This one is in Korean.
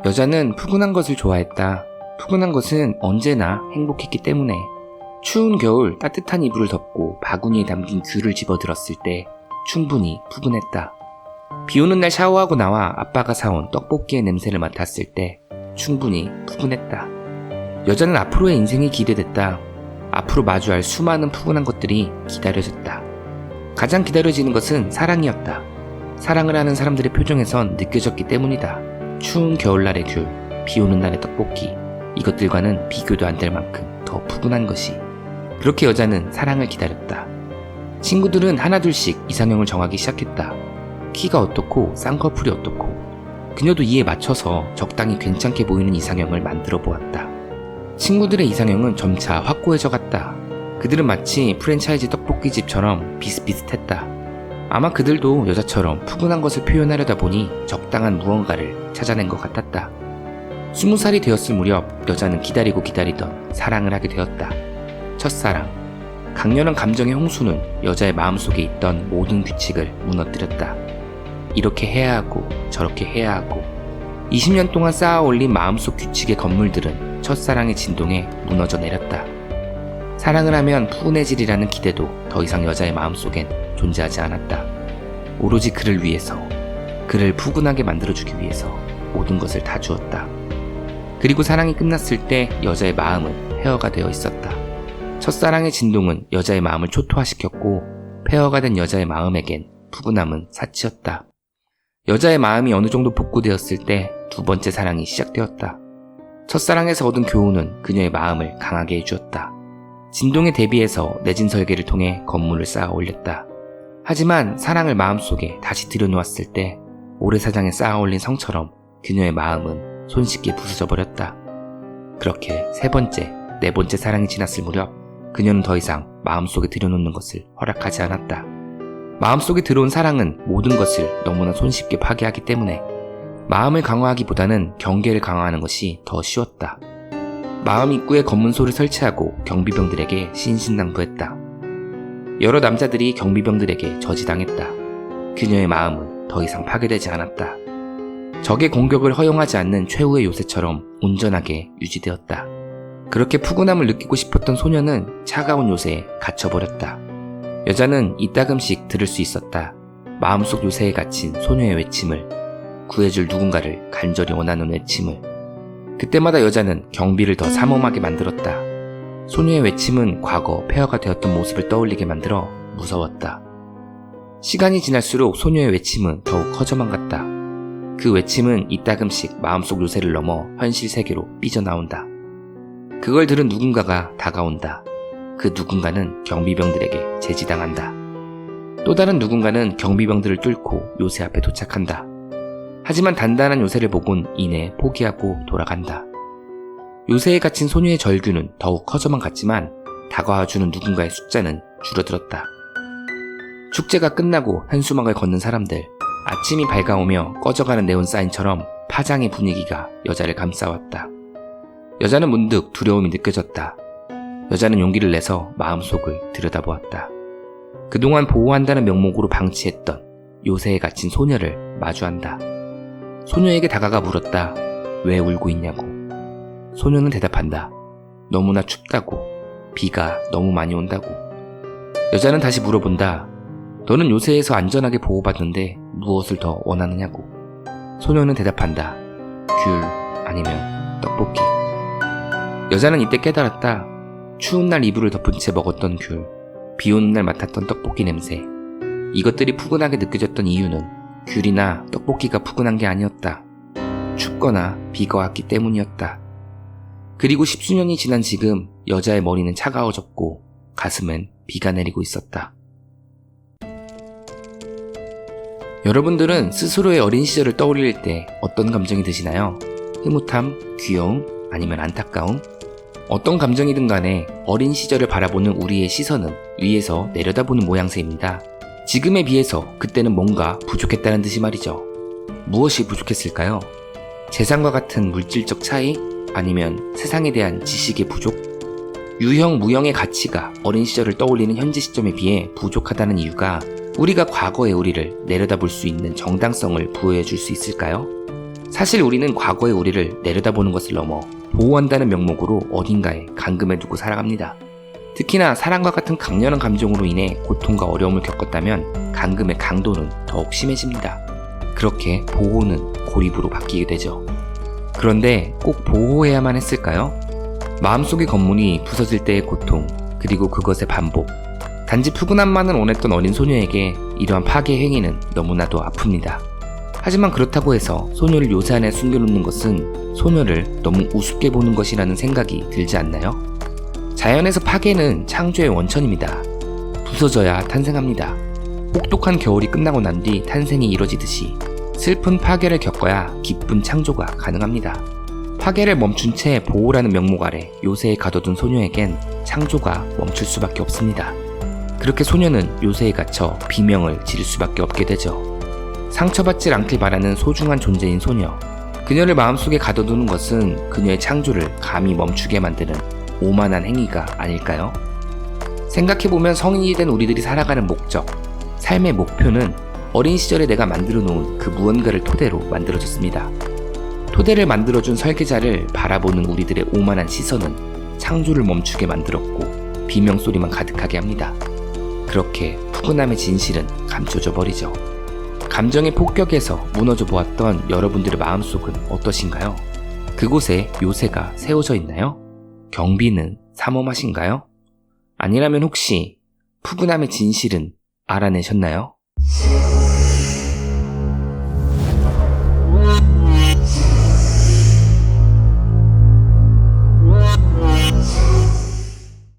여자는 푸근한 것을 좋아했다. 푸근한 것은 언제나 행복했기 때문에. 추운 겨울 따뜻한 이불을 덮고 바구니에 담긴 귤을 집어들었을 때 충분히 푸근했다. 비 오는 날 샤워하고 나와 아빠가 사온 떡볶이의 냄새를 맡았을 때 충분히 푸근했다. 여자는 앞으로의 인생이 기대됐다. 앞으로 마주할 수많은 푸근한 것들이 기다려졌다. 가장 기다려지는 것은 사랑이었다. 사랑을 하는 사람들의 표정에선 느껴졌기 때문이다. 추운 겨울날의 귤, 비 오는 날의 떡볶이, 이것들과는 비교도 안 될 만큼 더 푸근한 것이. 그렇게 여자는 사랑을 기다렸다. 친구들은 하나둘씩 이상형을 정하기 시작했다. 키가 어떻고 쌍꺼풀이 어떻고. 그녀도 이에 맞춰서 적당히 괜찮게 보이는 이상형을 만들어 보았다. 친구들의 이상형은 점차 확고해져 갔다. 그들은 마치 프랜차이즈 떡볶이집처럼 비슷비슷했다. 아마 그들도 여자처럼 푸근한 것을 표현하려다 보니 적당한 무언가를 찾아낸 것 같았다. 20살이 되었을 무렵 여자는 기다리고 기다리던 사랑을 하게 되었다. 첫사랑. 강렬한 감정의 홍수는 여자의 마음속에 있던 모든 규칙을 무너뜨렸다. 이렇게 해야 하고 저렇게 해야 하고 20년 동안 쌓아 올린 마음속 규칙의 건물들은 첫사랑의 진동에 무너져 내렸다. 사랑을 하면 푸근해지리라는 기대도 더 이상 여자의 마음속엔 존재하지 않았다. 오로지 그를 위해서, 그를 푸근하게 만들어주기 위해서 모든 것을 다 주었다. 그리고 사랑이 끝났을 때 여자의 마음은 폐허가 되어 있었다. 첫사랑의 진동은 여자의 마음을 초토화시켰고 폐허가 된 여자의 마음에겐 푸근함은 사치였다. 여자의 마음이 어느 정도 복구되었을 때 두 번째 사랑이 시작되었다. 첫사랑에서 얻은 교훈은 그녀의 마음을 강하게 해주었다. 진동에 대비해서 내진 설계를 통해 건물을 쌓아 올렸다. 하지만 사랑을 마음속에 다시 들여놓았을 때 모래사장에 쌓아 올린 성처럼 그녀의 마음은 손쉽게 부서져 버렸다. 그렇게 세 번째, 네 번째 사랑이 지났을 무렵 그녀는 더 이상 마음속에 들여놓는 것을 허락하지 않았다. 마음속에 들어온 사랑은 모든 것을 너무나 손쉽게 파괴하기 때문에 마음을 강화하기보다는 경계를 강화하는 것이 더 쉬웠다. 마음 입구에 검문소를 설치하고 경비병들에게 신신당부했다. 여러 남자들이 경비병들에게 저지당했다. 그녀의 마음은 더 이상 파괴되지 않았다. 적의 공격을 허용하지 않는 최후의 요새처럼 온전하게 유지되었다. 그렇게 푸근함을 느끼고 싶었던 소녀는 차가운 요새에 갇혀버렸다. 여자는 이따금씩 들을 수 있었다. 마음속 요새에 갇힌 소녀의 외침을, 구해줄 누군가를 간절히 원하는 외침을. 그때마다 여자는 경비를 더 삼엄하게 만들었다. 소녀의 외침은 과거 폐허가 되었던 모습을 떠올리게 만들어 무서웠다. 시간이 지날수록 소녀의 외침은 더욱 커져만 갔다. 그 외침은 이따금씩 마음속 요새를 넘어 현실 세계로 삐져나온다. 그걸 들은 누군가가 다가온다. 그 누군가는 경비병들에게 제지당한다. 또 다른 누군가는 경비병들을 뚫고 요새 앞에 도착한다. 하지만 단단한 요새를 보곤 이내 포기하고 돌아간다. 요새에 갇힌 소녀의 절규는 더욱 커져만 갔지만 다가와주는 누군가의 숫자는 줄어들었다. 축제가 끝나고 현수막을 걷는 사람들, 아침이 밝아오며 꺼져가는 네온사인처럼 파장의 분위기가 여자를 감싸왔다. 여자는 문득 두려움이 느껴졌다. 여자는 용기를 내서 마음속을 들여다보았다. 그동안 보호한다는 명목으로 방치했던 요새에 갇힌 소녀를 마주한다. 소녀에게 다가가 물었다. 왜 울고 있냐고. 소녀는 대답한다. 너무나 춥다고. 비가 너무 많이 온다고. 여자는 다시 물어본다. 너는 요새에서 안전하게 보호받는데 무엇을 더 원하느냐고. 소녀는 대답한다. 귤 아니면 떡볶이. 여자는 이때 깨달았다. 추운 날 이불을 덮은 채 먹었던 귤, 비 오는 날 맡았던 떡볶이 냄새. 이것들이 푸근하게 느껴졌던 이유는 귤이나 떡볶이가 푸근한 게 아니었다. 춥거나 비가 왔기 때문이었다. 그리고 10수년이 지난 지금 여자의 머리는 차가워졌고 가슴엔 비가 내리고 있었다. 여러분들은 스스로의 어린 시절을 떠올릴 때 어떤 감정이 드시나요? 흐뭇함, 귀여움, 아니면 안타까움? 어떤 감정이든 간에 어린 시절을 바라보는 우리의 시선은 위에서 내려다보는 모양새입니다. 지금에 비해서 그때는 뭔가 부족했다는 듯이 말이죠. 무엇이 부족했을까요? 재산과 같은 물질적 차이? 아니면 세상에 대한 지식의 부족? 유형, 무형의 가치가 어린 시절을 떠올리는 현재 시점에 비해 부족하다는 이유가 우리가 과거의 우리를 내려다볼 수 있는 정당성을 부여해 줄 수 있을까요? 사실 우리는 과거의 우리를 내려다보는 것을 넘어 보호한다는 명목으로 어딘가에 감금해두고 살아갑니다. 특히나 사랑과 같은 강렬한 감정으로 인해 고통과 어려움을 겪었다면 감금의 강도는 더욱 심해집니다. 그렇게 보호는 고립으로 바뀌게 되죠. 그런데 꼭 보호해야만 했을까요? 마음속의 건물이 부서질 때의 고통, 그리고 그것의 반복. 단지 푸근함만을 원했던 어린 소녀에게 이러한 파괴 행위는 너무나도 아픕니다. 하지만 그렇다고 해서 소녀를 요새 안에 숨겨놓는 것은 소녀를 너무 우습게 보는 것이라는 생각이 들지 않나요? 자연에서 파괴는 창조의 원천입니다. 부서져야 탄생합니다. 혹독한 겨울이 끝나고 난 뒤 탄생이 이뤄지듯이 슬픈 파괴를 겪어야 기쁜 창조가 가능합니다. 파괴를 멈춘 채 보호라는 명목 아래 요새에 가둬둔 소녀에겐 창조가 멈출 수밖에 없습니다. 그렇게 소녀는 요새에 갇혀 비명을 지를 수밖에 없게 되죠. 상처받지 않길 바라는 소중한 존재인 소녀. 그녀를 마음속에 가둬두는 것은 그녀의 창조를 감히 멈추게 만드는 오만한 행위가 아닐까요? 생각해보면 성인이 된 우리들이 살아가는 목적, 삶의 목표는 어린 시절에 내가 만들어 놓은 그 무언가를 토대로 만들어졌습니다. 토대를 만들어준 설계자를 바라보는 우리들의 오만한 시선은 창조를 멈추게 만들었고 비명소리만 가득하게 합니다. 그렇게 푸근함의 진실은 감춰져 버리죠. 감정의 폭격에서 무너져 보았던 여러분들의 마음속은 어떠신가요? 그곳에 요새가 세워져 있나요? 경비는 삼엄하신가요? 아니라면 혹시 푸근함의 진실은 알아내셨나요?